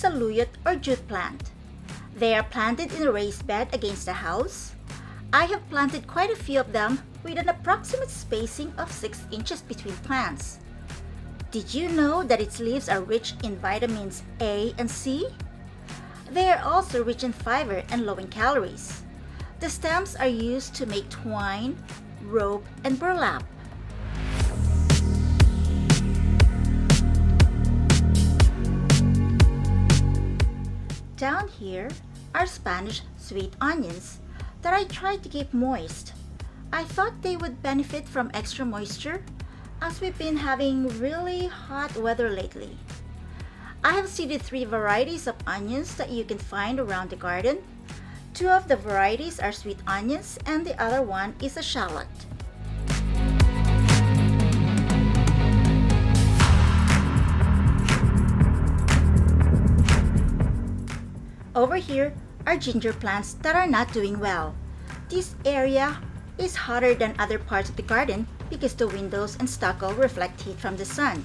saluyot or jute plant. They are planted in a raised bed against the house. I have planted quite a few of them with an approximate spacing of 6 inches between plants. Did you know that its leaves are rich in vitamins A and C? They are also rich in fiber and low in calories. The stems are used to make twine, rope, and burlap. Down here are Spanish sweet onions that I tried to keep moist. I thought they would benefit from extra moisture as we've been having really hot weather lately. I have seeded 3 varieties of onions that you can find around the garden. 2 of the varieties are sweet onions and the other one is a shallot. Over here are ginger plants that are not doing well. This area is hotter than other parts of the garden because the windows and stucco reflect heat from the sun.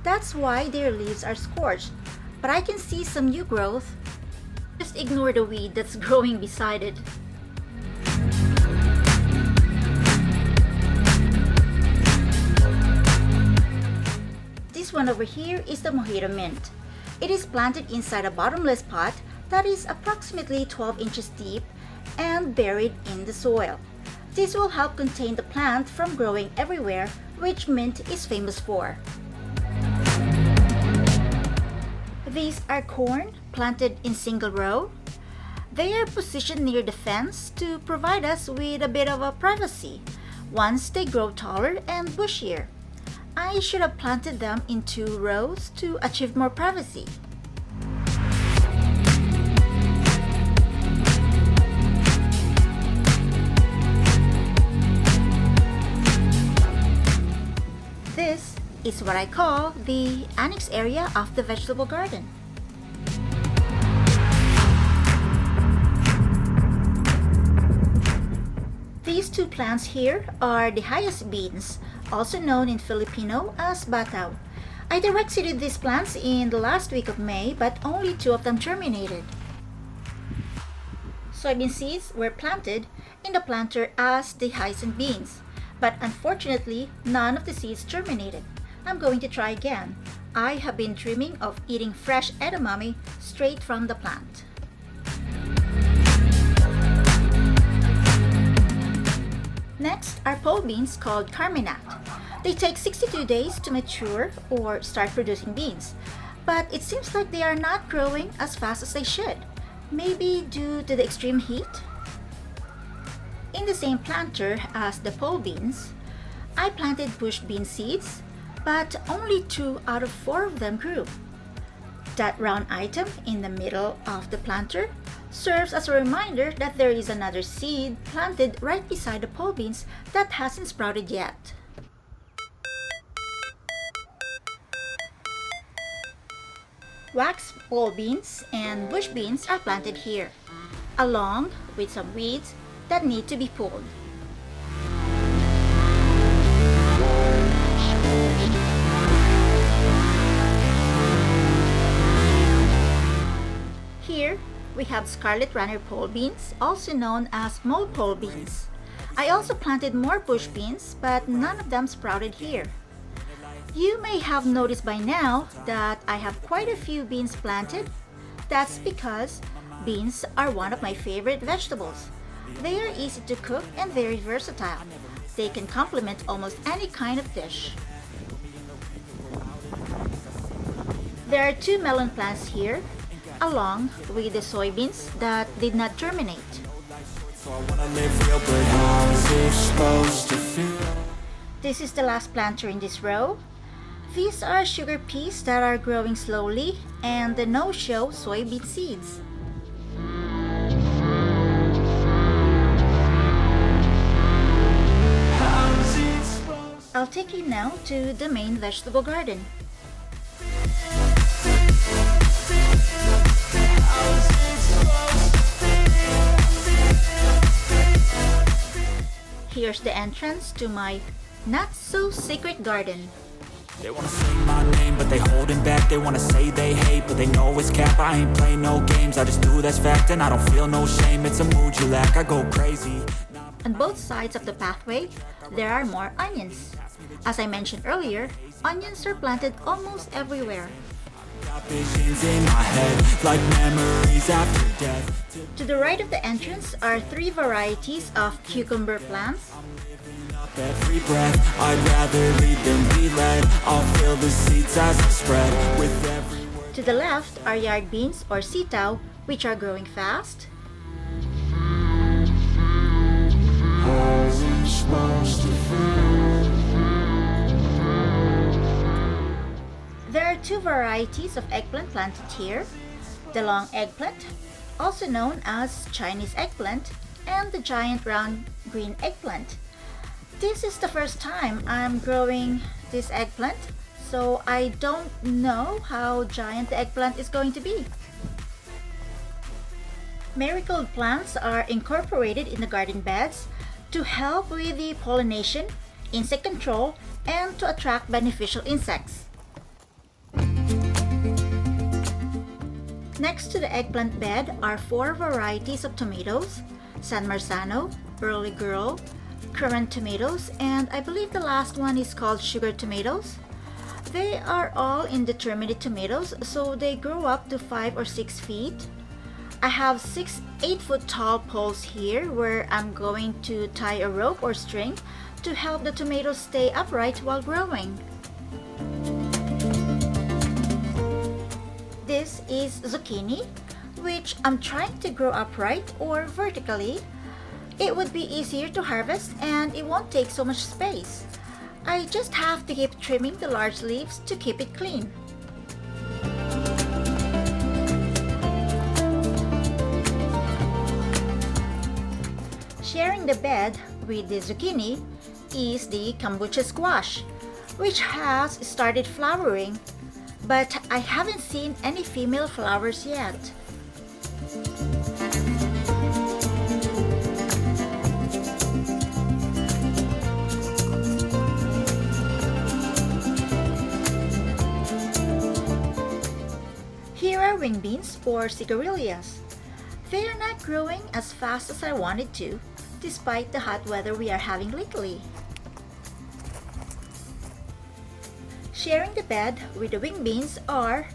That's why their leaves are scorched, but I can see some new growth. Just ignore the weed that's growing beside it. This one over here is the mojito mint. It is planted inside a bottomless pot that is approximately 12 inches deep and buried in the soil. This will help contain the plant from growing everywhere, which mint is famous for. These are corn planted in single row. They are positioned near the fence to provide us with a bit of a privacy once they grow taller and bushier. I should have planted them in 2 rows to achieve more privacy. This is what I call the annex area of the vegetable garden. These 2 plants here are the Hayas beans, also known in Filipino as bataw. I direct seeded these plants in the last week of May, but only 2 of them germinated. Soybean seeds were planted in the planter as the hyacinth beans, but unfortunately, none of the seeds germinated. I'm going to try again. I have been dreaming of eating fresh edamame straight from the plant. Next are pole beans called carminat. They take 62 days to mature or start producing beans, but it seems like they are not growing as fast as they should. Maybe due to the extreme heat? In the same planter as the pole beans, I planted bush bean seeds, but only 2 out of 4 of them grew. That round item in the middle of the planter serves as a reminder that there is another seed planted right beside the pole beans that hasn't sprouted yet. Wax pole beans and bush beans are planted here, along with some weeds that need to be pulled. Here, we have scarlet runner pole beans, also known as mole pole beans. I also planted more bush beans, but none of them sprouted here. You may have noticed by now that I have quite a few beans planted. That's because beans are one of my favorite vegetables. They are easy to cook and very versatile. They can complement almost any kind of dish. There are 2 melon plants here, along with the soybeans that did not germinate. This is the last planter in this row. These are sugar peas that are growing slowly and the no-show soybean seeds. I'll take you now to the main vegetable garden. Here's the entrance to my not-so-secret garden. They wanna say my name, but they holding back. They wanna say they hate, but they know it's cap. I ain't play no games, I just do that's fact. And I don't feel no shame, it's a mood you lack. I go crazy. On both sides of the pathway, there are more onions. As I mentioned earlier, onions are planted almost everywhere. Got visions in my head, like memories after death. To the right of the entrance are 3 varieties of cucumber plants. Up every breath, I'd rather lead than be led. I'll fill the seeds as I spread with every word. To the left are yard beans or sitaw, which are growing fast. There are 2 varieties of eggplant planted here. The long eggplant, also known as Chinese eggplant, and the giant round green eggplant. This is the first time I'm growing this eggplant, so I don't know how giant the eggplant is going to be. Marigold plants are incorporated in the garden beds to help with the pollination, insect control, and to attract beneficial insects. Next to the eggplant bed are 4 varieties of tomatoes: San Marzano, Early Girl, currant tomatoes, and I believe the last one is called sugar tomatoes. They are all indeterminate tomatoes, so they grow up to 5 or 6 feet. I have 6 8-foot tall poles here where I'm going to tie a rope or string to help the tomatoes stay upright while growing. This is zucchini, which I'm trying to grow upright or vertically. It would be easier to harvest and it won't take so much space. I just have to keep trimming the large leaves to keep it clean. Sharing the bed with the zucchini is the kombucha squash, which has started flowering, but I haven't seen any female flowers yet. Here are wing beans or cigarillas. They are not growing as fast as I wanted to, despite the hot weather we are having lately. Sharing the bed with the wing beans are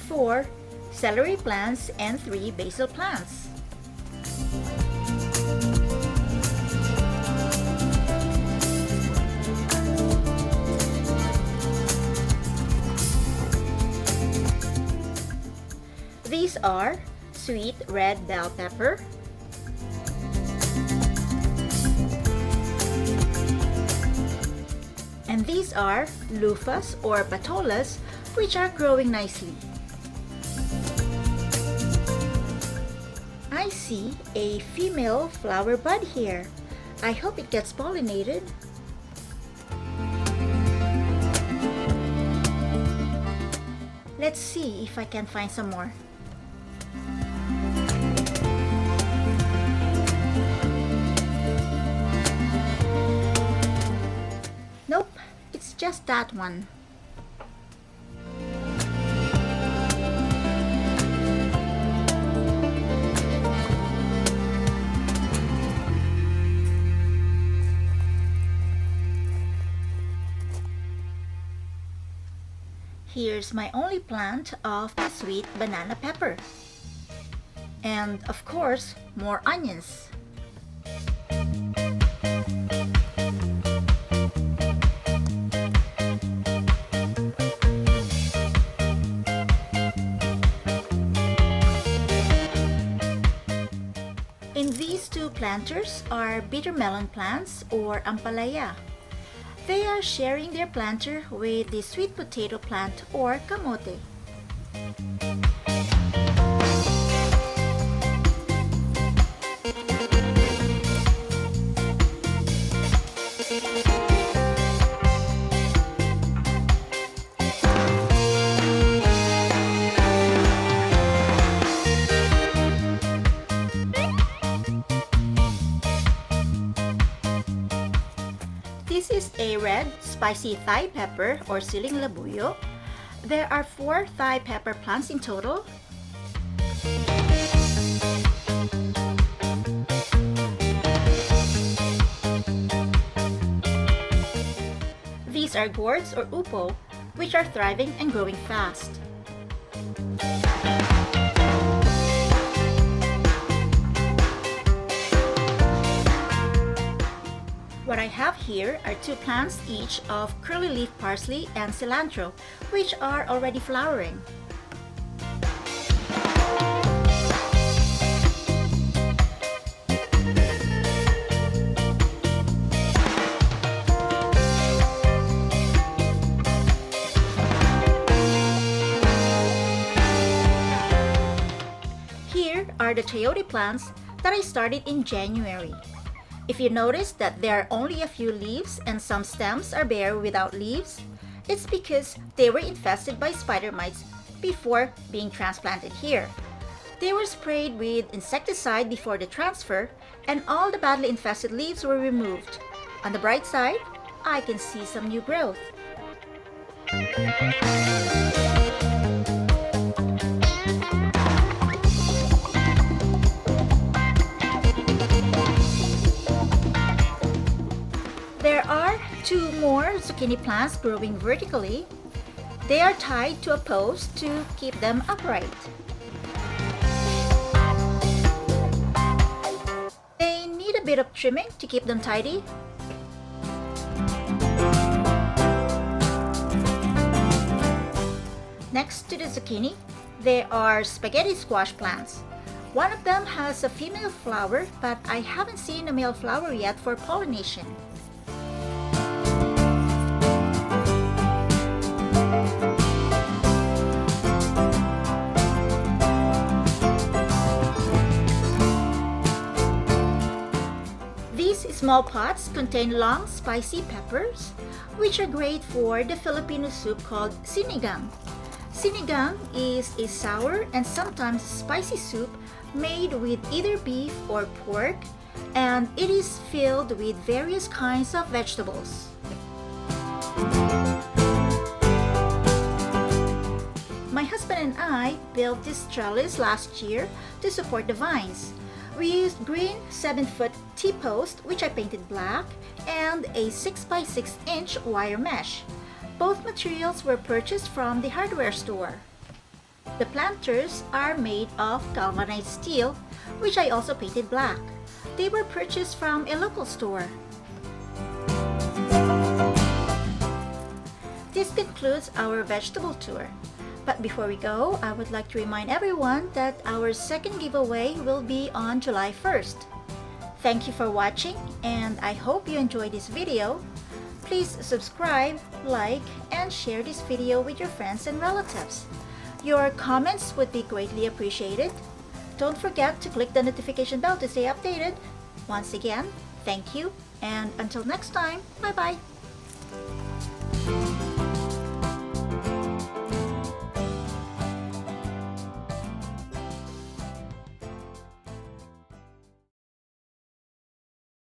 4 celery plants and 3 basil plants. These are sweet red bell pepper, and these are loofahs or patolas, which are growing nicely. I see a female flower bud here. I hope it gets pollinated. Let's see if I can find some more. Nope, it's just that one. Here's my only plant of the sweet banana pepper. And of course, more onions. In these 2 planters are bitter melon plants or ampalaya. They are sharing their planter with the sweet potato plant or kamote. This is a red spicy Thai pepper or siling labuyo. There are 4 Thai pepper plants in total. These are gourds or upo, which are thriving and growing fast. What I have here are 2 plants each of curly leaf parsley and cilantro, which are already flowering. Here are the chayote plants that I started in January. If you notice that there are only a few leaves and some stems are bare without leaves, it's because they were infested by spider mites before being transplanted here. They were sprayed with insecticide before the transfer, and all the badly infested leaves were removed. On the bright side, I can see some new growth. There are 2 more zucchini plants growing vertically. They are tied to a post to keep them upright. They need a bit of trimming to keep them tidy. Next to the zucchini, there are spaghetti squash plants. One of them has a female flower, but I haven't seen a male flower yet for pollination. These small pots contain long, spicy peppers, which are great for the Filipino soup called sinigang. Sinigang is a sour and sometimes spicy soup made with either beef or pork, and it is filled with various kinds of vegetables. My husband and I built this trellis last year to support the vines. We used green 7-foot T-post, which I painted black, and a 6x6 inch wire mesh. Both materials were purchased from the hardware store. The planters are made of galvanized steel, which I also painted black. They were purchased from a local store. This concludes our vegetable tour. But before we go, I would like to remind everyone that our second giveaway will be on July 1st. Thank you for watching, and I hope you enjoyed this video. Please subscribe, like, and share this video with your friends and relatives. Your comments would be greatly appreciated. Don't forget to click the notification bell to stay updated. Once again, thank you, and until next time, bye-bye.